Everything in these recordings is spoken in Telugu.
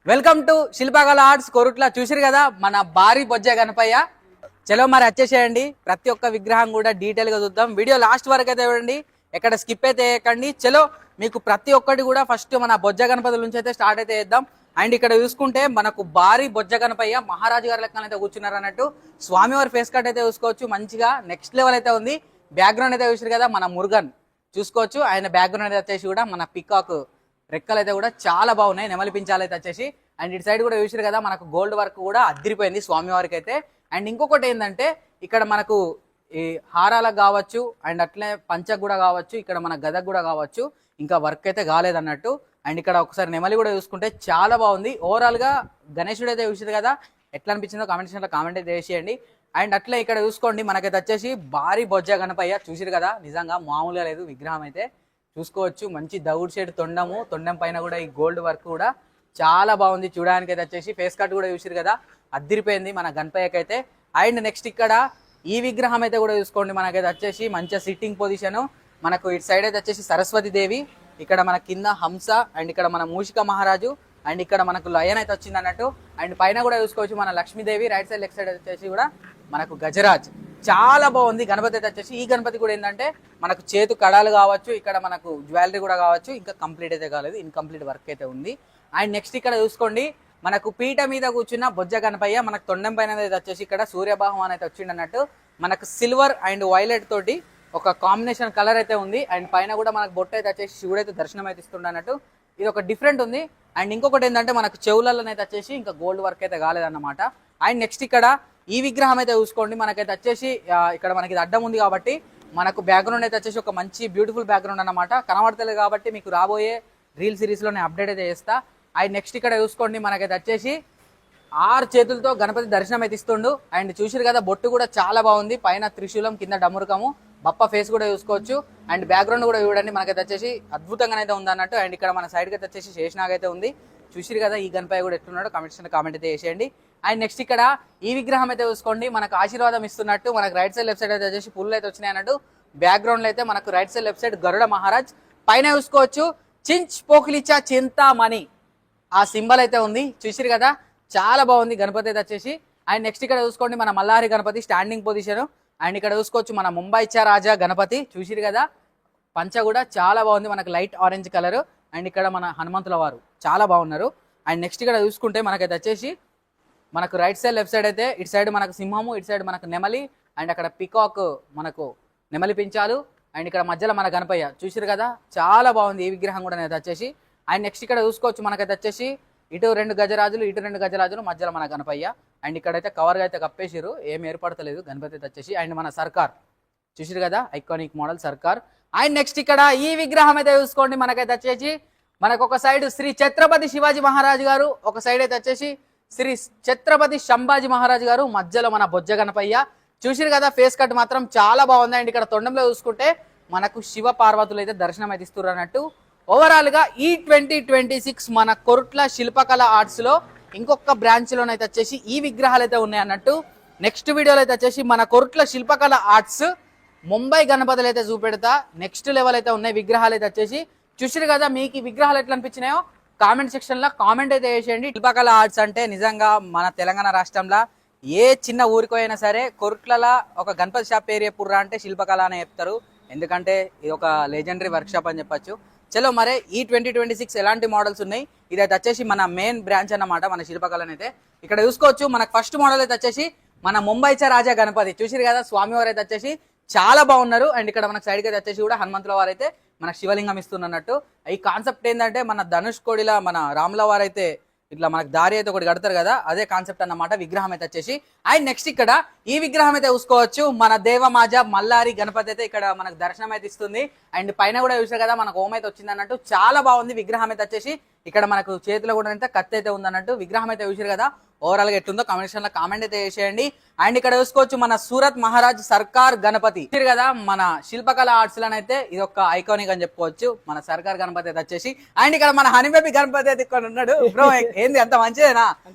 వెల్కమ్ టు శిల్పకళ ఆర్ట్స్ కొరుట్ల. చూసిరు కదా మన భారీ బొజ్జ గణపయ్య. చలో మరి వచ్చేసేయండి. ప్రతి ఒక్క విగ్రహం కూడా డీటెయిల్ గా చూద్దాం. వీడియో లాస్ట్ వరకు అయితే చూడండి, ఎక్కడ స్కిప్ అయితే వేయకండి. చలో మీకు ప్రతి ఒక్కటి కూడా ఫస్ట్ మన బొజ్జ గణపతుల నుంచి అయితే స్టార్ట్ అయితే చేద్దాం. అండ్ ఇక్కడ చూసుకుంటే మనకు భారీ బొజ్జ గణపయ్య మహారాజు గారి లెక్కన అయితే కూర్చున్నారు అన్నట్టు. స్వామివారి ఫేస్ కట్ అయితే చూసుకోవచ్చు, మంచిగా నెక్స్ట్ లెవెల్ అయితే ఉంది. బ్యాక్గ్రౌండ్ అయితే చూసారు కదా మన మురుగన్ చూసుకోవచ్చు. ఆయన బ్యాక్గ్రౌండ్ అయితే వచ్చేసి కూడా మన పికాక్ రెక్కలు అయితే కూడా చాలా బాగున్నాయి, నెమలి పించాలు అయితే వచ్చేసి. అండ్ ఇటు సైడ్ కూడా చూసారు కదా మనకు గోల్డ్ వర్క్ కూడా అదిరిపోయింది స్వామివారికి అయితే. అండ్ ఇంకొకటి ఏంటంటే ఇక్కడ మనకు ఈ హారాలకు కావచ్చు, అండ్ అట్లే పంచకు కూడా కావచ్చు, ఇక్కడ మన గదకు కూడా కావచ్చు, ఇంకా వర్క్ అయితే కాలేదన్నట్టు. అండ్ ఇక్కడ ఒకసారి నెమలి కూడా చూసుకుంటే చాలా బాగుంది. ఓవరాల్ గా గణేశుడు అయితే చూసారు కదా, ఎట్లా అనిపించిందో కామెంట్ సెక్షన్లో కామెంట్ అయితే చేసేయండి. అండ్ అట్లే ఇక్కడ చూసుకోండి మనకైతే వచ్చేసి భారీ బొజ్జ గణపయ్య చూసిరు కదా, నిజంగా మామూలుగా లేదు విగ్రహం అయితే. చూసుకోవచ్చు మంచి దౌడ్ షేడ్ తొండము, తొండం పైన కూడా ఈ గోల్డ్ వర్క్ కూడా చాలా బాగుంది చూడడానికి అయితే వచ్చేసి. ఫేస్ కట్ కూడా చూసిరు కదా, అదిరిపోయింది మన గణపయ్యకైతే. అండ్ నెక్స్ట్ ఇక్కడ ఈ విగ్రహం అయితే కూడా చూసుకోండి మనకైతే వచ్చేసి మంచిగా సిట్టింగ్ పొజిషన్. మనకు ఇటు సైడ్ అయితే వచ్చేసి సరస్వతి దేవి, ఇక్కడ మన కింద హంస, అండ్ ఇక్కడ మన మూషిక మహారాజు, అండ్ ఇక్కడ మనకు లయన్ అయితే వచ్చింది అన్నట్టు. అండ్ పైన కూడా చూసుకోవచ్చు మన Lakshmidevi, right side left side వచ్చేసి కూడా మనకు గజరాజ్. చాలా బాగుంది గణపతి అయితే వచ్చేసి. ఈ గణపతి కూడా ఏంటంటే మనకు చేతు కడాలు కావచ్చు, ఇక్కడ మనకు జ్యువెలరీ కూడా కావచ్చు, ఇంకా కంప్లీట్ అయితే కాలేదు, ఇన్కంప్లీట్ వర్క్ అయితే ఉంది. అండ్ నెక్స్ట్ ఇక్కడ చూసుకోండి మనకు పీట మీద కూర్చున్న బొజ్జ గణపయ్య. మనకు తొండం పైన అయితే వచ్చేసి ఇక్కడ సూర్యబాహం అనేది వచ్చింది అన్నట్టు. మనకు సిల్వర్ అండ్ వైలెట్ తోటి ఒక కాంబినేషన్ కలర్ అయితే ఉంది. అండ్ పైన కూడా మనకు బొట్టు అయితే వచ్చేసి శివుడు అయితే దర్శనం అయితే ఇస్తుండ అన్నట్టు. ఇది ఒక డిఫరెంట్ ఉంది. అండ్ ఇంకొకటి ఏంటంటే మనకు చెవులలోనైతే వచ్చేసి ఇంకా గోల్డ్ వర్క్ అయితే కాలేదన్నమాట. అండ్ నెక్స్ట్ ఇక్కడ ఈ విగ్రహం అయితే చూసుకోండి మనకైతే వచ్చేసి ఇక్కడ మనకి ఇది అడ్డం ఉంది కాబట్టి మనకు బ్యాక్గ్రౌండ్ అయితే వచ్చేసి ఒక మంచి బ్యూటిఫుల్ బ్యాక్గ్రౌండ్ అన్నమాట. కనబడతలేదు కాబట్టి మీకు రాబోయే రీల్ సిరీస్లో నేను అప్డేట్ అయితే చేస్తా. అండ్ నెక్స్ట్ ఇక్కడ చూసుకోండి మనకైతే వచ్చేసి 6 చేతులతో గణపతి దర్శనం అయితే ఇస్తుండు. అండ్ చూసిరు కదా బొట్టు కూడా చాలా బాగుంది, పైన త్రిశూలం కింద డమురుకము, బప్ప ఫేస్ కూడా చూసుకోవచ్చు. అండ్ బ్యాక్గ్రౌండ్ కూడా చూడండి మనకైతే వచ్చేసి అద్భుతంగానైతే ఉంది అన్నట్టు. అండ్ ఇక్కడ మన సైడ్కి అయితే వచ్చేసి శేషనాగ్ అయితే ఉంది. చూసిరు కదా ఈ గణపయ్య కూడా ఎట్లున్నాడో కామెంట్ అయితే చేసేయండి. అండ్ నెక్స్ట్ ఇక్కడ ఈ విగ్రహం అయితే చూసుకోండి మనకు ఆశీర్వాదం ఇస్తున్నట్టు. మనకు రైట్ సైడ్ లెఫ్ట్ సైడ్ అయితే వచ్చేసి పుల్లు అయితే వచ్చినాయి అన్నట్టు. బ్యాక్గ్రౌండ్ లో అయితే మనకు రైట్ సైడ్ లెఫ్ట్ సైడ్ గరుడ మహారాజ్, పైన చూసుకోవచ్చు చించ్ పోకిలిచా చింతామణి ఆ సింబల్ అయితే ఉంది. చూసిరు కదా చాలా బాగుంది గణపతి అయితే వచ్చేసి. అండ్ నెక్స్ట్ ఇక్కడ చూసుకోండి మన మల్లారి గణపతి స్టాండింగ్ పొజిషన్. అండ్ ఇక్కడ చూసుకోవచ్చు మన ముంబై చా రాజా గణపతి. చూసిరు కదా పంచ కూడా చాలా బాగుంది, మనకు లైట్ ఆరెంజ్ కలర్. అండ్ ఇక్కడ మన హనుమంతుల వారు చాలా బాగున్నారు. అండ్ నెక్స్ట్ ఇక్కడ చూసుకుంటే మనకైతే వచ్చేసి మనకు రైట్ సైడ్ లెఫ్ట్ సైడ్ అయితే ఇటు సైడ్ మనకు సింహము, ఇటు సైడ్ మనకు నెమలి, అండ్ అక్కడ పికాక్ మనకు నెమలి పించాలు. అండ్ ఇక్కడ మధ్యలో మన గణపయ్య చూసిరు కదా చాలా బాగుంది ఈ విగ్రహం కూడా అయితే వచ్చేసి. అండ్ నెక్స్ట్ ఇక్కడ చూసుకోవచ్చు మనకైతే వచ్చేసి ఇటు 2 గజరాజులు, ఇటు 2 గజరాజులు, మధ్యలో మన గణపయ్య. అండ్ ఇక్కడైతే కవర్గా అయితే కప్పేసిరు, ఏం ఏర్పడతలేదు గణపతి అయితే వచ్చేసి. అండ్ మన సర్కార్ చూసిరు కదా ఐకానిక్ మోడల్ సర్కార్. అండ్ నెక్స్ట్ ఇక్కడ ఈ విగ్రహం అయితే చూసుకోండి మనకైతే వచ్చేసి మనకు ఒక సైడ్ శ్రీ ఛత్రపతి శివాజీ మహారాజు గారు, ఒక సైడ్ అయితే వచ్చేసి శ్రీ ఛత్రపతి శంభాజీ మహారాజు గారు, మధ్యలో మన బొజ్జ గణపయ్య. చూసిరు కదా ఫేస్ కట్ మాత్రం చాలా బాగుంది. అండ్ ఇక్కడ తొండంలో చూసుకుంటే మనకు శివ పార్వతులు అయితే దర్శనం అయితే ఇస్తున్నారు అన్నట్టు. ఓవరాల్ గా ఈ 2026 మన కొరుట్ల శిల్పకళ ఆర్ట్స్ లో ఇంకొక బ్రాంచ్ లోనైతే వచ్చేసి ఈ విగ్రహాలు అయితే ఉన్నాయి అన్నట్టు. నెక్స్ట్ వీడియోలో అయితే వచ్చేసి మన కొరుట్ల శిల్పకళ ఆర్ట్స్ ముంబై గణపతులు అయితే చూపెడతా. నెక్స్ట్ లెవెల్ అయితే ఉన్నాయి విగ్రహాలు అయితే వచ్చేసి. చూసిరు కదా మీకు ఈ విగ్రహాలు ఎట్లా అనిపించినాయో కామెంట్ సెక్షన్ లో కామెంట్ అయితే చేసేయండి. శిల్పకళ ఆర్ట్స్ అంటే నిజంగా మన తెలంగాణ రాష్ట్రంలో ఏ చిన్న ఊరికి అయినా సరే కొరుట్లలో ఒక గణపతి షాప్ పేరు చెప్పుర్రా అంటే శిల్పకళ అనే చెప్తారు, ఎందుకంటే ఇది ఒక లెజెండరీ వర్క్ షాప్ అని చెప్పొచ్చు. చలో మరి ఈ 2026 ఎలాంటి మోడల్స్ ఉన్నాయి, ఇదైతే వచ్చేసి మన మెయిన్ బ్రాంచ్ అన్నమాట మన శిల్పకళని అయితే. ఇక్కడ చూసుకోవచ్చు మనకు ఫస్ట్ మోడల్ అయితే వచ్చేసి మన ముంబై చా రాజా గణపతి. చూసిరు కదా స్వామివారు అయితే వచ్చేసి చాలా బాగున్నారు. అండ్ ఇక్కడ మనకు సైడ్కి అయితే వచ్చేసి కూడా హనుమంతుల వారు అయితే మనకు శివలింగం ఇస్తున్నట్టు. ఈ కాన్సెప్ట్ ఏంటంటే మన ధనుష్ కోడిలా మన రాముల వారు అయితే ఇట్లా మనకు దారి అయితే ఒకటి కడతారు కదా, అదే కాన్సెప్ట్ అన్నమాట విగ్రహం అయితే వచ్చేసి. అండ్ నెక్స్ట్ ఇక్కడ ఈ విగ్రహం అయితే చూసుకోవచ్చు మన దేవమాజ మల్లారి గణపతి అయితే ఇక్కడ మనకు దర్శనం అయితే ఇస్తుంది. అండ్ పైన కూడా చూసారు కదా మనకు ఓం అయితే వచ్చింది అన్నట్టు. చాలా బాగుంది విగ్రహం అయితే వచ్చేసి. ఇక్కడ మనకు చేతిలో కూడా అయితే కత్తి అయితే ఉందన్నట్టు. విగ్రహం అయితే చూసారు కదా ఓవరాల్ గా ఎట్లుందో కామెంట్ లో కామెంట్ అయితే చేసేయండి. అండ్ ఇక్కడ చూసుకోవచ్చు మన సూరత్ మహారాజ్ సర్కార్ గణపతి కదా మన శిల్పకళ ఆర్ట్స్ లోనైతే ఇది ఒక ఐకానిక్ అని చెప్పుకోవచ్చు మన సర్కార్ గణపతి అయితే వచ్చేసి. అండ్ ఇక్కడ మన హనీబేబీ గణపతి అయితే ఇక్కడ ఉన్నాడు. బ్రో ఏంది అంత మంచిదేనా?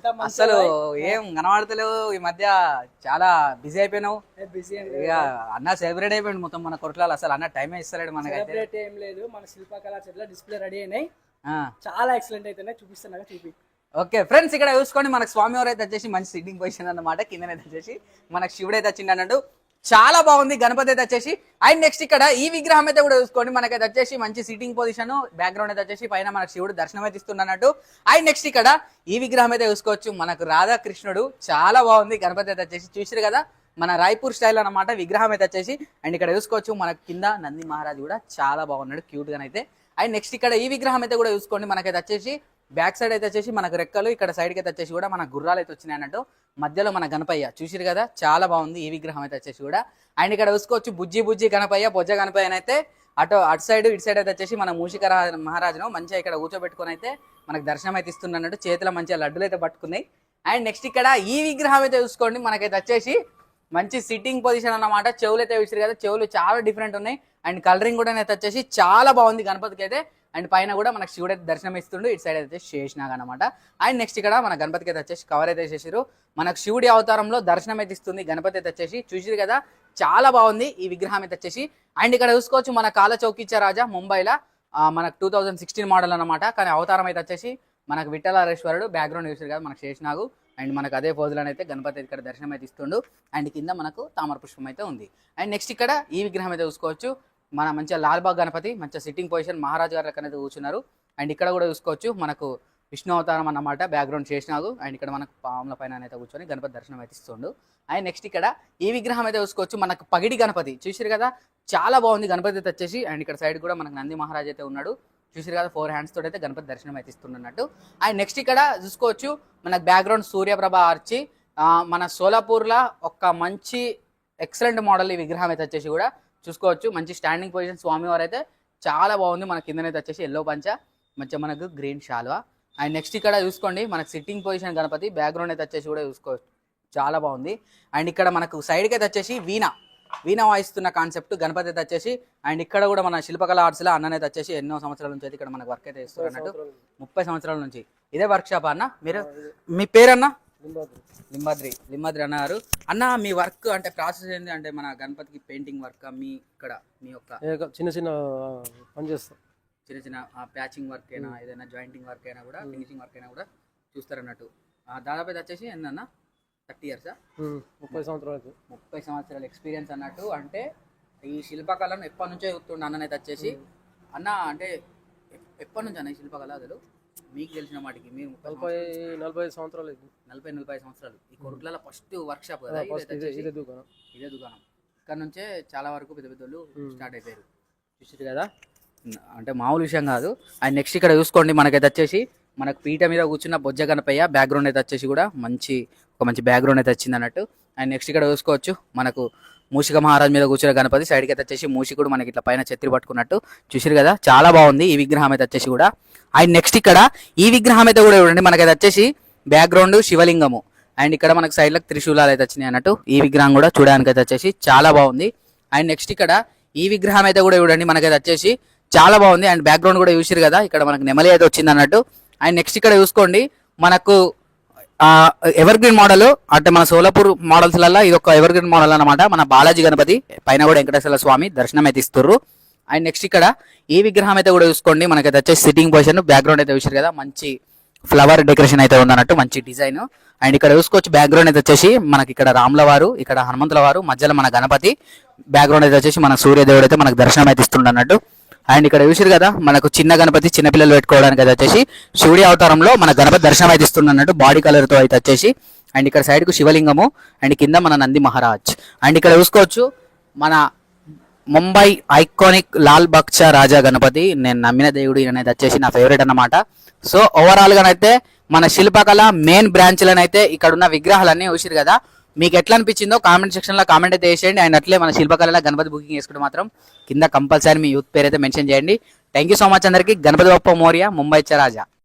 అసలు ఏం కనబడతలేవు ఈ మధ్య, చాలా బిజీ అయిపోయినావు. ఇక అన్న సెలబ్రేట్ అయిపోయింది మొత్తం మన కొరట్లాలు, అసలు అన్న టైమే ఇస్తలేడు మనకైతే. ఏం లేదు మన శిల్పకళ డిస్ప్లే రెడీ అయినాయి, చాలా ఎక్సలెంట్ అయితే చూపిస్తున్నా చూపి. ఓకే ఫ్రెండ్స్, ఇక్కడ చూసుకోండి మనకు స్వామి వారు అయితే వచ్చేసి మంచి సిట్టింగ్ పొజిషన్ అన్నమాట. కిందనైతే వచ్చేసి మనకు శివుడు అయితే వచ్చింది అన్నట్టు. చాలా బాగుంది గణపతి అయితే వచ్చేసి. అండ్ నెక్స్ట్ ఇక్కడ ఈ విగ్రహం అయితే కూడా చూసుకోండి మనకైతే వచ్చేసి మంచి సిట్టింగ్ పొజిషన్, బ్యాక్గ్రౌండ్ అయితే వచ్చేసి పైన మనకు శివుడు దర్శనం అయితే ఇస్తున్నట్టు. అండ్ నెక్స్ట్ ఇక్కడ ఈ విగ్రహం అయితే చూసుకోవచ్చు మనకు రాధాకృష్ణుడు. చాలా బాగుంది గణపతి అయితే వచ్చేసి. చూసారు కదా మన రాయ్పూర్ స్టైల్ అన్నమాట విగ్రహం అయితే వచ్చేసి. అండ్ ఇక్కడ చూసుకోవచ్చు మనకు కింద నంది మహారాజ్ కూడా చాలా బాగున్నాడు క్యూట్ గానైతే. అండ్ నెక్స్ట్ ఇక్కడ ఈ విగ్రహం అయితే కూడా చూసుకోండి మనకైతే వచ్చేసి బ్యాక్ సైడ్ అయితే వచ్చేసి మనకు రెక్కలు, ఇక్కడ సైడ్ కి అయితే వచ్చేసి కూడా మన గుర్రాలు అయితే వచ్చినాయి అన్నట్టు. మధ్యలో మన గణపయ్య చూసిరు కదా చాలా బాగుంది ఈ విగ్రహం అయితే వచ్చేసి కూడా. అండ్ ఇక్కడ చూసుకోవచ్చు బుజ్జి గణపయ్య, బొజ్జ గణపయ్య అయితే అటు సైడ్ ఇటు సైడ్ అయితే వచ్చేసి మన మూషిక మహారాజును మంచిగా ఇక్కడ కూర్చోబెట్టుకుని అయితే మనకు దర్శనం అయితే ఇస్తున్నట్టు. చేతిలో మంచిగా లడ్డులు అయితే పట్టుకున్నాయి. అండ్ నెక్స్ట్ ఇక్కడ ఈ విగ్రహం అయితే చూసుకోండి మనకైతే వచ్చేసి మంచి సిట్టింగ్ పొజిషన్ అన్నమాట. చెవులు అయితే చూసారు కదా, చెవులు చాలా డిఫరెంట్ ఉన్నాయి. అండ్ కలరింగ్ కూడా అయితే వచ్చేసి చాలా బాగుంది గణపతికి అయితే. అండ్ పైన కూడా మనకు శివుడు అయితే దర్శనం ఇస్తుండు, ఇటు సైడ్ అయితే శేషనాగ్ అనమాట. అండ్ నెక్స్ట్ ఇక్కడ మన గణపతికి అయితే వచ్చేసి కవర్ అయితే చేసారు. మనకు శివుడి అవతారంలో దర్శనం అయితే ఇస్తుంది గణపతి అయితే వచ్చేసి. చూసిరు కదా చాలా బాగుంది ఈ విగ్రహం అయితే వచ్చేసి. అండ్ ఇక్కడ చూసుకోవచ్చు మన కాల చౌకిచ్చా రాజా ముంబైలో మనకు 2016 మోడల్ అనమాట. కానీ అవతారం అయితే వచ్చేసి మనకు విఠలారేశ్వరుడు. బ్యాక్గ్రౌండ్ చూసారు కదా మనకు శేషనాగు. అండ్ మనకు అదే పోజులను అయితే గణపతి ఇక్కడ దర్శనం అయితే ఇస్తుండు. అండ్ కింద మనకు తామర పుష్పం అయితే ఉంది. అండ్ నెక్స్ట్ ఇక్కడ ఈ విగ్రహం అయితే చూసుకోవచ్చు మన మంచిగా లాల్బాగ్ గణపతి, మంచిగా సిట్టింగ్ పొజిషన్ మహారాజ్ గారు అనేది కూర్చున్నారు. అండ్ ఇక్కడ కూడా చూసుకోవచ్చు మనకు విష్ణు అవతారం అన్నమాట. బ్యాక్గ్రౌండ్ చేసినాగు. అండ్ ఇక్కడ మనకు పాముల పైన అయితే కూర్చొని గణపతి దర్శనం అయితే ఇస్తుండు. అండ్ నెక్స్ట్ ఇక్కడ ఈ విగ్రహం అయితే చూసుకోవచ్చు మనకు పగిడి గణపతి. చూసారు కదా చాలా బాగుంది గణపతి అయితే వచ్చేసి. అండ్ ఇక్కడ సైడ్ కూడా మనకు నంది మహారాజ్ అయితే ఉన్నాడు. చూసారు కదా 4 హ్యాండ్స్ తోటి అయితే గణపతి దర్శనం అయితే ఇస్తున్నట్టు. అండ్ నెక్స్ట్ ఇక్కడ చూసుకోవచ్చు మనకు బ్యాక్గ్రౌండ్ సూర్యప్రభ ఆర్చి. మన సోలాపూర్లో ఒక మంచి ఎక్సలెంట్ మోడల్ ఈ విగ్రహం అయితే వచ్చేసి కూడా చూసుకోవచ్చు. మంచి స్టాండింగ్ పొజిషన్ స్వామివారు అయితే చాలా బాగుంది. మన కిందనైతే వచ్చేసి ఎల్లో పంచ, మంచిగా మనకు గ్రీన్ శాల్వా. అండ్ నెక్స్ట్ ఇక్కడ చూసుకోండి మనకు సిట్టింగ్ పొజిషన్ గణపతి. బ్యాక్గ్రౌండ్ అయితే వచ్చేసి కూడా చూసుకోవచ్చు చాలా బాగుంది. అండ్ ఇక్కడ మనకు సైడ్కి అయితే వచ్చేసి వీణ వాయిస్తున్న కాన్సెప్ట్ గణపతి అయితే వచ్చేసి. అండ్ ఇక్కడ కూడా మన శిల్పకళ ఆర్ట్స్లో అన్ననైతే వచ్చేసి ఎన్నో సంవత్సరాల నుంచి అయితే ఇక్కడ మనకు వర్క్ అయితే చేస్తారు అన్నట్టు. 30 సంవత్సరాల నుంచి ఇదే వర్క్ షాప్ అన్న. మీరు మీ పేరన్నా? లింబాద్రి అన్నారు. అన్న మీ వర్క్ అంటే ప్రాసెస్ ఏంటి అంటే మన గణపతికి పెయింటింగ్ వర్క్ మీ ఇక్కడ మీ యొక్క చిన్న పని చేస్తాం. చిన్న ప్యాచింగ్ వర్క్ అయినా ఏదైనా జాయింటింగ్ వర్క్ అయినా కూడా ఫినిషింగ్ వర్క్ అయినా కూడా చూస్తారు అన్నట్టు. దాదాపు అయితే వచ్చేసి ఏంటన్న 30 ఇయర్సా? 30 సంవత్సరాల ఎక్స్పీరియన్స్ అన్నట్టు. అంటే ఈ శిల్పకళను ఎప్పటి నుంచో చూస్తుండే అన్ననైతే వచ్చేసి. అన్న అంటే ఎప్పటి నుంచి అన్న ఈ శిల్పకళ అసలు మీకు తెలిసిన వాటికి? మీరు 40 సంవత్సరాలు. 40 సంవత్సరాలు. ఈ కొరుట్లలో ఫస్ట్ వర్క్ షాప్ కదా ఇదే దుకాణం. ఇక్కడ నుంచే చాలా వరకు పెద్ద పెద్దలు స్టార్ట్ అయిపోయారు. చూసారు కదా అంటే మామూలు విషయం కాదు. అండ్ నెక్స్ట్ ఇక్కడ చూసుకోండి మనకైతే వచ్చేసి మనకు పీట మీద కూర్చున్న బొజ్జ గణపయ్య. బ్యాక్గ్రౌండ్ అయితే వచ్చేసి కూడా మంచి బ్యాక్గ్రౌండ్ అయితే వచ్చింది అన్నట్టు. అండ్ నెక్స్ట్ ఇక్కడ చూసుకోవచ్చు మనకు మూషిక మహారాజ్ మీద కూర్చున్న గణపతి. సైడ్కి అయితే వచ్చేసి మూషికుడు మనకి ఇట్లా పైన ఛత్రి పట్టుకున్నట్టు. చూసారు కదా చాలా బాగుంది ఈ విగ్రహం అయితే వచ్చేసి కూడా. అండ్ నెక్స్ట్ ఇక్కడ ఈ విగ్రహం అయితే కూడా చూడండి మనకైతే వచ్చేసి బ్యాక్గ్రౌండ్ శివలింగము. అండ్ ఇక్కడ మనకు సైడ్లకు త్రిశూలాలు అయితే వచ్చినాయి అన్నట్టు. ఈ విగ్రహం కూడా చూడడానికి అయితే వచ్చేసి చాలా బాగుంది. అండ్ నెక్స్ట్ ఇక్కడ ఈ విగ్రహం అయితే కూడా చూడండి మనకైతే వచ్చేసి చాలా బాగుంది. అండ్ బ్యాక్గ్రౌండ్ కూడా చూసారు కదా ఇక్కడ మనకు నెమలి అయితే వచ్చింది అన్నట్టు. అండ్ నెక్స్ట్ ఇక్కడ చూసుకోండి మనకు ఎవర్ గ్రీన్ మోడల్ అంటే మన సోలాపూర్ మోడల్స్లలో ఇది ఒక ఎవర్ గ్రీన్ మోడల్ అనమాట. మన బాలాజీ గణపతి పైన కూడా వెంకటేశ్వర స్వామి దర్శనం అయితే ఇస్తుర్రు. అండ్ నెక్స్ట్ ఇక్కడ ఈ విగ్రహం అయితే కూడా చూసుకోండి మనకైతే వచ్చేసి సిట్టింగ్ పొజిషన్. బ్యాక్గ్రౌండ్ అయితే చూసారు కదా మంచి ఫ్లవర్ డెకరేషన్ అయితే ఉందన్నట్టు, మంచి డిజైన్. అండ్ ఇక్కడ చూసుకోవచ్చు బ్యాక్గ్రౌండ్ అయితే వచ్చేసి మనకి ఇక్కడ రాముల వారు, ఇక్కడ హనుమంతుల వారు, మధ్యలో మన గణపతి. బ్యాక్గ్రౌండ్ అయితే వచ్చేసి మన సూర్యదేవుడు అయితే మనకు దర్శనం అయితే ఇస్తుండ అన్నట్టు. అండ్ ఇక్కడ చూసారు కదా మనకు చిన్న గణపతి చిన్నపిల్లలు పెట్టుకోవడానికి అయితే వచ్చేసి శివుడి అవతారంలో మన గణపతి దర్శనం అయితే ఇస్తున్నట్టు బాడీ కలర్ తో అయితే వచ్చేసి. అండ్ ఇక్కడ సైడ్ కు శివలింగము. అండ్ కింద మన నంది మహారాజ్. అండ్ ఇక్కడ చూసుకోవచ్చు మన ముంబై ఐకానిక్ లాల్ బక్షా రాజా గణపతి. నేను నమ్మిన దేవుడు అనేది వచ్చేసి నా ఫేవరెట్ అన్నమాట. సో ఓవరాల్ గానైతే మన శిల్పకళ మెయిన్ బ్రాంచ్లనైతే ఇక్కడ ఉన్న విగ్రహాలన్నీ చూసారు కదా. మీకు ఎట్లా అనిపించిందో కామెంట్ సెక్షన్ లో కామెంట్ అయితే చేసేయండి. అండ్ అట్లే మన శిల్పకళ గణపతి బుకింగ్ చేసుకుంటే మాత్రం కింద కంపల్సరీ మీ యూత్ పేరు అయితే మెన్షన్ చేయండి. థ్యాంక్ యూ సో మచ్ అందరికి. గణపతి బప్ప మోరియా, ముంబై చ రాజా.